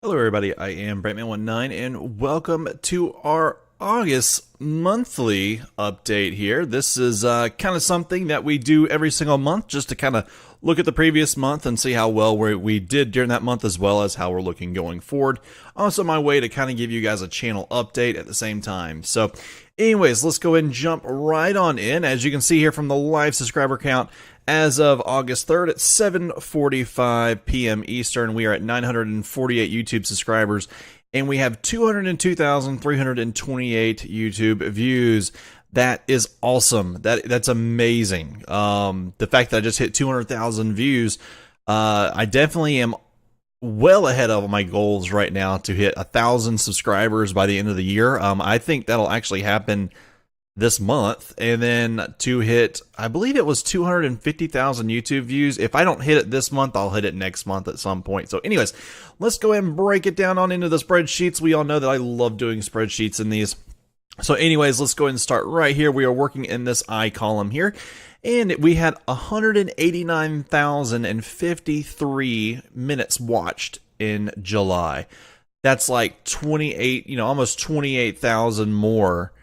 Hello everybody, I am Brantman19 and welcome to our August monthly update here. This is kind of something that we do every single month just to kind of look at the previous month and see how well we did during that month as well as how we're looking going forward. Also my way to kind of give you guys a channel update at the same time. So anyways, let's go ahead and jump right on in. As you can see here from the live subscriber count, as of August 3rd at 7:45 p.m. Eastern, we are at 948 YouTube subscribers, and we have 202,328 YouTube views. That is awesome. That's amazing. The fact that I just hit 200,000 views, I definitely am well ahead of my goals right now to hit 1,000 subscribers by the end of the year. I think that'll actually happen this month, and then to hit, I believe it was 250,000 YouTube views. If I don't hit it this month, I'll hit it next month at some point. So anyways, let's go ahead and break it down on into the spreadsheets. We all know that I love doing spreadsheets in these. So anyways, let's go ahead and start right here. We are working in this I column here, and we had 189,053 minutes watched in July. That's like 28, almost 28,000 more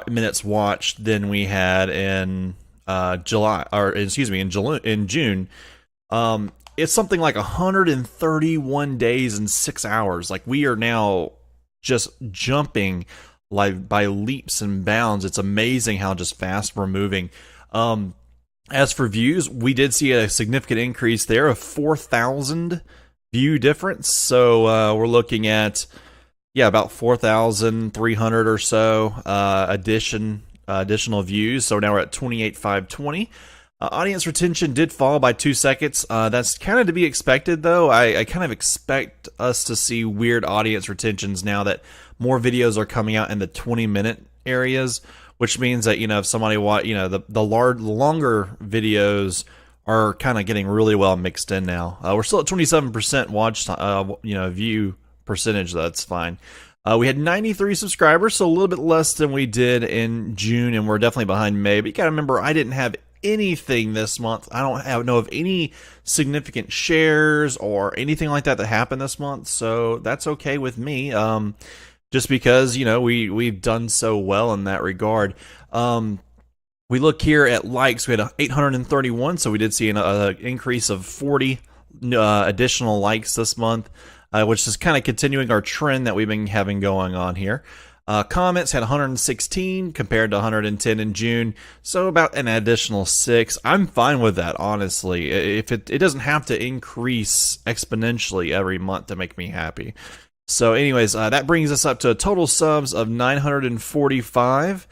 minutes watched than we had in July, or excuse me, in June. It's something like 131 days and 6 hours. Like, we are now just jumping like by leaps and bounds. It's amazing how just fast we're moving. As for views, we did see a significant increase there of 4,000 view difference. So we're looking at about 4,300 or so additional views. So now we're at 28,520. Audience retention did fall by 2 seconds. That's kind of to be expected, though. I kind of expect us to see weird audience retentions now that more videos are coming out in the 20-minute areas, which means that, if somebody the longer videos are kind of getting really well mixed in now. We're still at 27% watch view percentage. That's fine. We had 93 subscribers, so a little bit less than we did in June, and we're definitely behind May. But you gotta remember, I didn't have anything this month. I don't know of any significant shares or anything like that happened this month, so that's okay with me. Just because we've done so well in that regard. We look here at likes. We had 831, so we did see an increase of 40 additional likes this month. Which is kind of continuing our trend that we've been having going on here. Comments had 116 compared to 110 in June, so about an additional 6. I'm fine with that, honestly. If it doesn't have to increase exponentially every month to make me happy. So anyways, that brings us up to a total subs of 945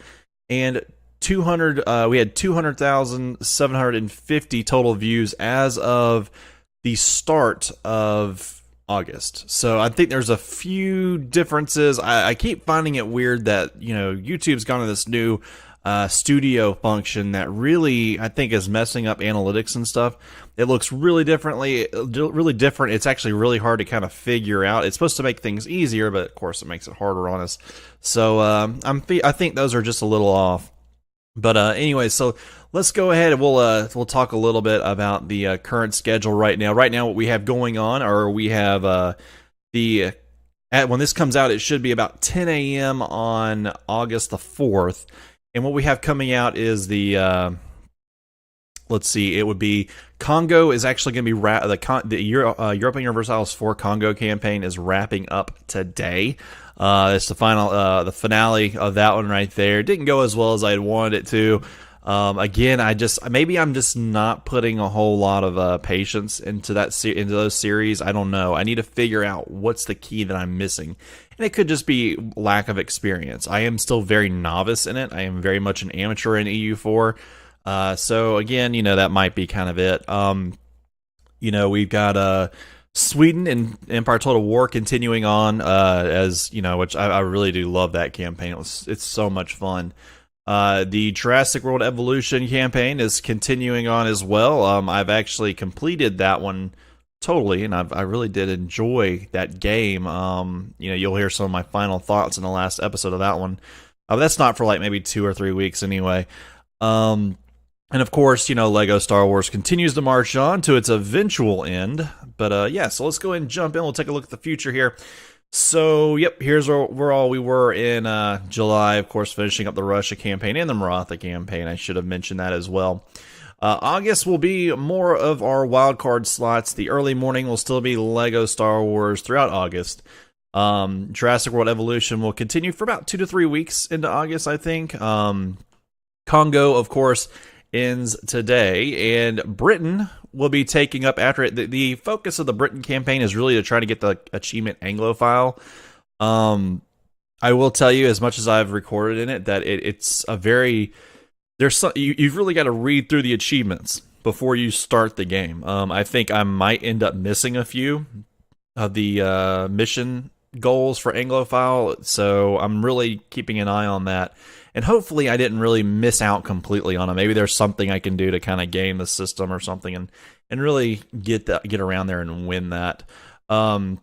and 200. We had 200,750 total views as of the start of August. So I think there's a few differences. I keep finding it weird that YouTube's gone to this new studio function that really, I think, is messing up analytics and stuff. It looks really different. It's actually really hard to kind of figure out. It's supposed to make things easier, but of course it makes it harder on us. So I think those are just a little off. But anyway, so let's go ahead and we'll talk a little bit about the current schedule right now. Right now, what we have going on, or we have when this comes out, it should be about 10 a.m. on August the 4th. And what we have coming out is the let's see, it would be Congo is actually going to be the Europa Universalis 4 Congo campaign is wrapping up today. It's the finale of that one right there. It didn't go as well as I had wanted it to. Again, maybe I'm just not putting a whole lot of patience into those series. I don't know. I need to figure out what's the key that I'm missing, and it could just be lack of experience. I am still very novice in it. I am very much an amateur in EU4. So again, that might be kind of it. We've got Sweden and Empire Total War continuing on, which I really do love that campaign. It's so much fun. The Jurassic World Evolution campaign is continuing on as well. I've actually completed that one totally, and I really did enjoy that game. You'll hear some of my final thoughts in the last episode of that one. That's not for like maybe 2 or 3 weeks anyway. And of course, Lego Star Wars continues to march on to its eventual end. But yeah, so let's go ahead and jump in. We'll take a look at the future here. So, yep, here's where all we were in July, of course, finishing up the Russia campaign and the Maratha campaign. I should have mentioned that as well. August will be more of our wildcard slots. The early morning will still be Lego Star Wars throughout August. Jurassic World Evolution will continue for about 2 to 3 weeks into August, I think. Congo, of course, ends today, and Britain will be taking up after it. The focus of the Britain campaign is really to try to get the achievement Anglophile. I will tell you, as much as I've recorded in it, that it's a very you've really got to read through the achievements before you start the game. I think I might end up missing a few of the mission goals for Anglophile, so I'm really keeping an eye on that. And hopefully I didn't really miss out completely on it. Maybe there's something I can do to kind of game the system or something and really get around there and win that. Of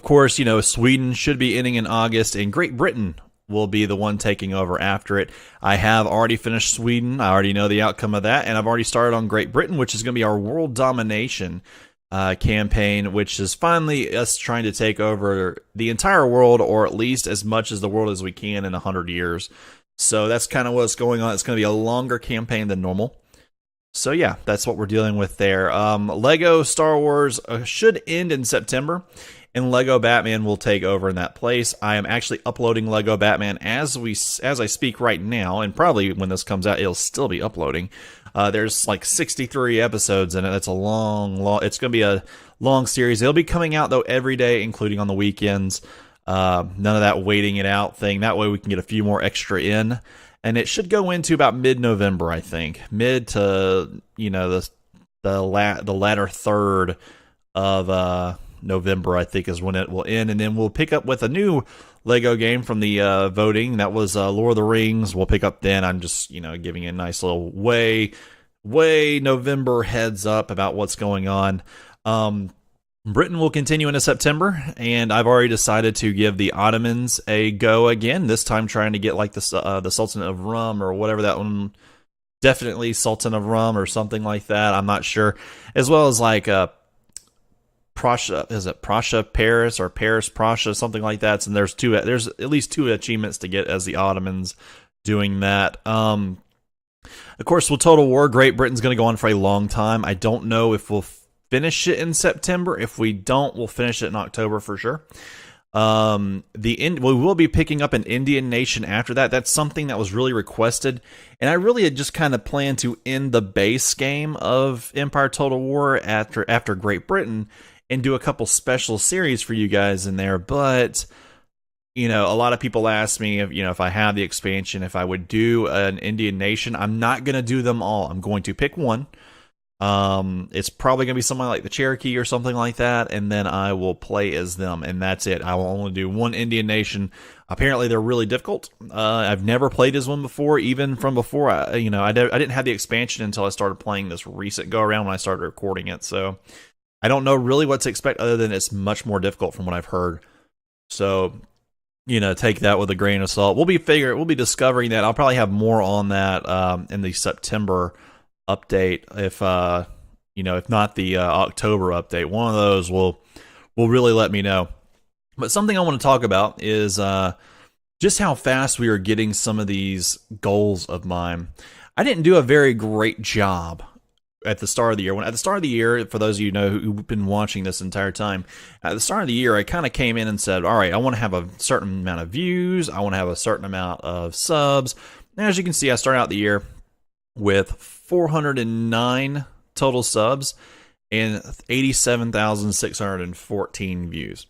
course, Sweden should be ending in August, and Great Britain will be the one taking over after it. I have already finished Sweden. I already know the outcome of that, and I've already started on Great Britain, which is going to be our world domination campaign, which is finally us trying to take over the entire world, or at least as much as the world as we can in 100 years. So that's kind of what's going on. It's going to be a longer campaign than normal. So yeah, that's what we're dealing with there. Lego Star Wars should end in September, and Lego Batman will take over in that place. I am actually uploading Lego Batman as I speak right now, and probably when this comes out, it'll still be uploading. There's like 63 episodes in it. That's a long. It's going to be a long series. It'll be coming out though every day, including on the weekends. None of that waiting it out thing. That way we can get a few more extra in. And it should go into about mid-November, I think. Mid to, the latter third of November, I think, is when it will end. And then we'll pick up with a new Lego game from the voting. That was Lord of the Rings. We'll pick up then. I'm just, giving a nice little way November heads up about what's going on. Britain will continue into September, and I've already decided to give the Ottomans a go again, this time trying to get like the Sultanate of Rum or whatever that one, definitely Sultan of Rum or something like that, I'm not sure, as well as like Prussia, is it Prussia, Paris, or Paris, Prussia, something like that, and there's at least 2 achievements to get as the Ottomans doing that. Of course, with Total War, Great Britain's going to go on for a long time. I don't know if we'll finish it in September. If we don't, we'll finish it in October for sure. We will be picking up an Indian nation after that. That's something that was really requested, and I really had just kind of planned to end the base game of Empire Total War after Great Britain and do a couple special series for you guys in there. But a lot of people ask me if I have the expansion, if I would do an Indian nation. I'm not going to do them all. I'm going to pick one. It's probably going to be something like the Cherokee or something like that, and then I will play as them, and that's it. I will only do one Indian nation. Apparently, they're really difficult. I've never played as one before, even from before. I didn't have the expansion until I started playing this recent go-around when I started recording it, so I don't know really what to expect other than it's much more difficult from what I've heard. So, take that with a grain of salt. We'll be discovering that. I'll probably have more on that in the September update, if not the October update. One of those will really let me know. But something I want to talk about is just how fast we are getting some of these goals of mine. I didn't do a very great job at the start of the year. At the start of the year, for those of you who've been watching this entire time, at the start of the year, I kind of came in and said, all right, I want to have a certain amount of views. I want to have a certain amount of subs. And as you can see, I started out the year with 409 total subs and 87,614 views.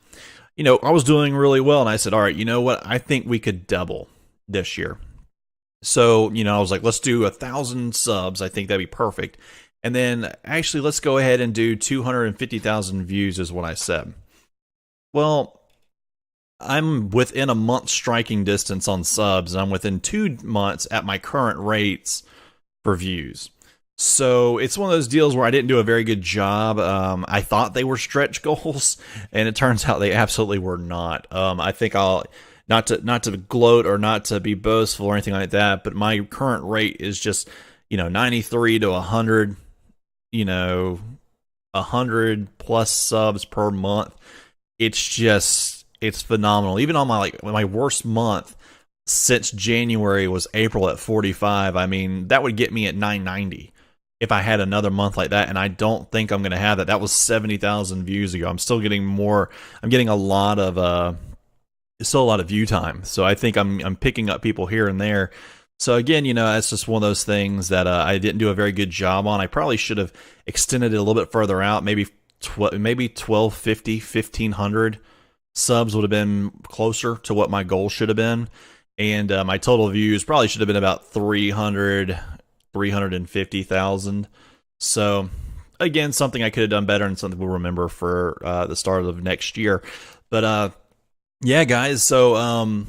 I was doing really well, and I said, all right, you know what? I think we could double this year. So, I was like, let's do 1,000 subs. I think that'd be perfect. And then, actually, let's go ahead and do 250,000 views is what I said. Well, I'm within a month striking distance on subs, and I'm within 2 months at my current rates for views. So it's one of those deals where I didn't do a very good job. I thought they were stretch goals, and it turns out they absolutely were not. I think I'll not to gloat or not to be boastful or anything like that, but my current rate is just 93 to 100, 100 plus subs per month. It's phenomenal. Even on my worst month since January was April at 45. I mean, that would get me at 990 if I had another month like that, and I don't think I'm going to have that. That was 70,000 views ago. I'm still getting more. I'm getting a lot of still a lot of view time. So I think I'm picking up people here and there. So again, that's just one of those things that I didn't do a very good job on. I probably should have extended it a little bit further out. Maybe 1250, 1500 subs would have been closer to what my goal should have been. And my total views probably should have been about 350,000. So again, something I could have done better and something we'll remember for the start of next year. But yeah, guys. So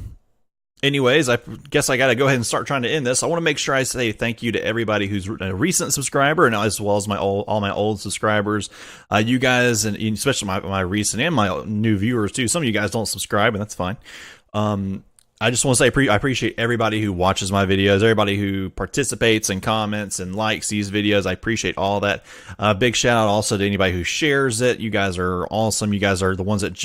anyways, I guess I got to go ahead and start trying to end this. I want to make sure I say thank you to everybody who's a recent subscriber, and as well as all my old subscribers. You guys, and especially my recent and my new viewers too. Some of you guys don't subscribe, and that's fine. I just want to say I appreciate everybody who watches my videos, everybody who participates and comments and likes these videos. I appreciate all that. Big shout out also to anybody who shares it. You guys are awesome. You guys are the ones that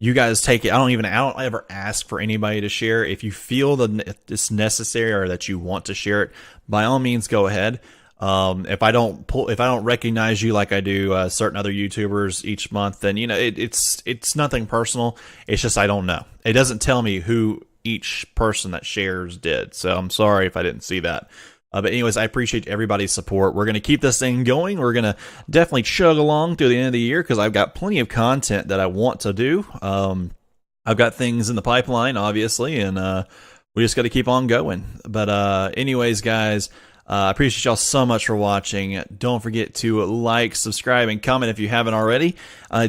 you guys take it. I don't ever ask for anybody to share. If you feel that it's necessary or that you want to share it, by all means, go ahead. If I don't recognize you like I do certain other YouTubers each month, then it's nothing personal. It's just I don't know. It doesn't tell me who each person that shares did. So I'm sorry if I didn't see that. But anyways, I appreciate everybody's support. We're going to keep this thing going. We're going to definitely chug along through the end of the year because I've got plenty of content that I want to do. I've got things in the pipeline, obviously, and we just got to keep on going. But anyways, guys, I appreciate y'all so much for watching. Don't forget to like, subscribe, and comment if you haven't already.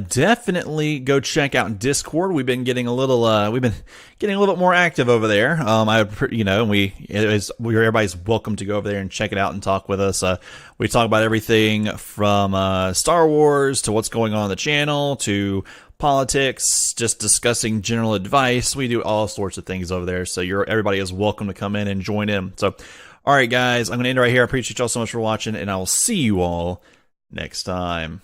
Definitely go check out Discord. We've been getting a little bit more active over there. Everybody's welcome to go over there and check it out and talk with us. We talk about everything from Star Wars to what's going on the channel to politics, just discussing general advice. We do all sorts of things over there. So everybody is welcome to come in and join in. So. All right, guys, I'm going to end right here. I appreciate y'all so much for watching, and I will see you all next time.